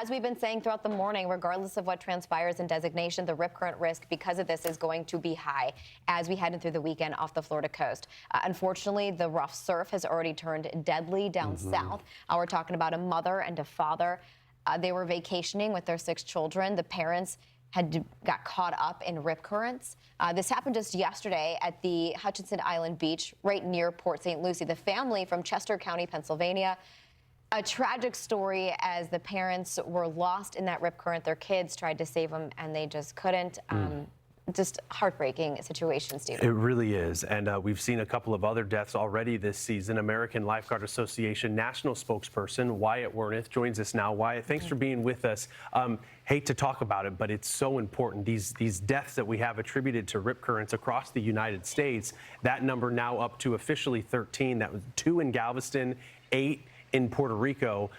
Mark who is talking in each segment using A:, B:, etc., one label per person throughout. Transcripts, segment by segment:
A: as we've been saying throughout the morning, regardless of what transpires in designation, the rip current risk because of this is going to be high as we head in through the weekend off the Florida coast. Unfortunately, the rough surf has already turned deadly down south. We're talking about a mother and a father. They were vacationing with their 6 children. The parents got caught up in rip currents. This happened just yesterday at the Hutchison Island beach right near Port St. Lucie. The family from Chester County, Pennsylvania. A tragic story as the parents were lost in that rip current. Their kids tried to save them and they just couldn't. Just heartbreaking situation, Steve.
B: It really is. And we've seen a couple of other deaths already this season. American Lifeguard Association National Spokesperson Wyatt Werneth joins us now. Wyatt, thanks for being with us. Hate to talk about it, but it's so important. These deaths that we have attributed to rip currents across the United States, that number now up to officially 13. That was 2 in Galveston, 8 in Puerto Rico.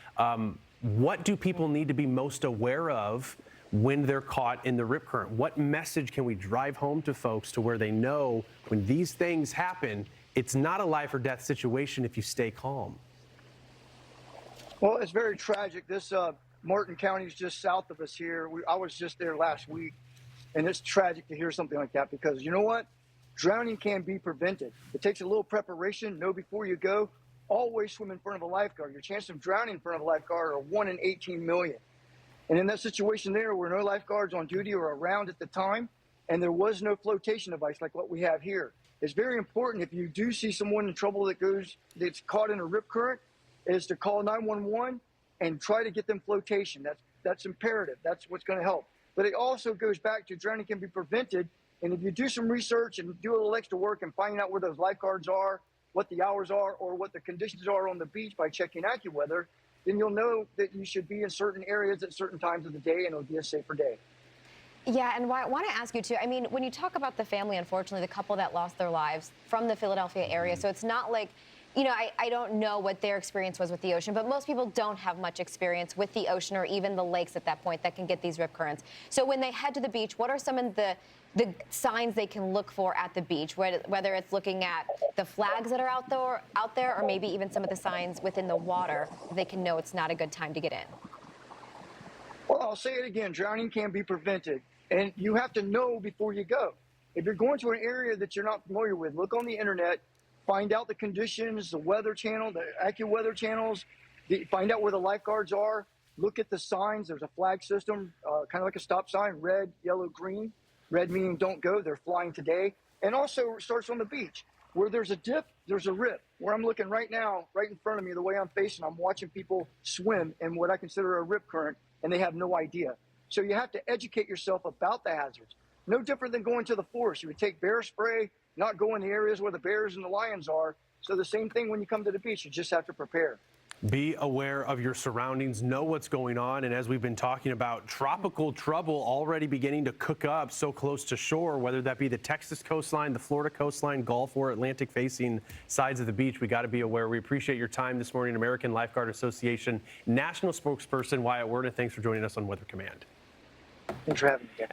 B: What do people need to be most aware of when they're caught in the rip current? What message can we drive home to folks to where they know when these things happen, it's not a life or death situation if you stay calm?
C: Well, it's very tragic. This Martin County is just south of us here. I was just there last week, and it's tragic to hear something like that because you know what? Drowning can be prevented. It takes a little preparation. Know before you go. Always swim in front of a lifeguard. Your chance of drowning in front of a lifeguard are 1 in 18 million. And in that situation there where no lifeguards on duty or around at the time, and there was no flotation device like what we have here, it's very important if you do see someone in trouble that's caught in a rip current, is to call 911 and try to get them flotation. That's imperative. That's what's going to help. But it also goes back to drowning can be prevented. And if you do some research and do a little extra work and finding out where those lifeguards are, what the hours are, or what the conditions are on the beach by checking AccuWeather, then you'll know that you should be in certain areas at certain times of the day, and it'll be a safer day.
A: Yeah, and I want to ask you, too, I mean, when you talk about the family, unfortunately, the couple that lost their lives from the Philadelphia area, so it's not like, you know, I don't know what their experience was with the ocean, but most people don't have much experience with the ocean or even the lakes at that point that can get these rip currents. So when they head to the beach, what are some of the signs they can look for at the beach, whether it's looking at the flags that are out there, or maybe even some of the signs within the water, they can know it's not a good time to get in?
C: Well, I'll say it again, drowning can be prevented, and you have to know before you go. If you're going to an area that you're not familiar with, look on the internet, find out the conditions, the weather channel, the AccuWeather channels, find out where the lifeguards are, look at the signs. There's a flag system, kind of like a stop sign, red, yellow, green. Red meaning don't go, they're flying today. And also it starts on the beach. Where there's a dip, there's a rip. Where I'm looking right now, right in front of me, the way I'm facing, I'm watching people swim in what I consider a rip current, and they have no idea. So you have to educate yourself about the hazards. No different than going to the forest. You would take bear spray, not go in the areas where the bears and the lions are. So the same thing when you come to the beach, you just have to prepare.
B: Be aware of your surroundings, know what's going on, and as we've been talking about, tropical trouble already beginning to cook up so close to shore, whether that be the Texas coastline, the Florida coastline, Gulf, or Atlantic-facing sides of the beach. We got to be aware. We appreciate your time this morning. American Lifeguard Association National Spokesperson Wyatt Werneth, thanks for joining us on Weather Command.
C: Thanks for having me.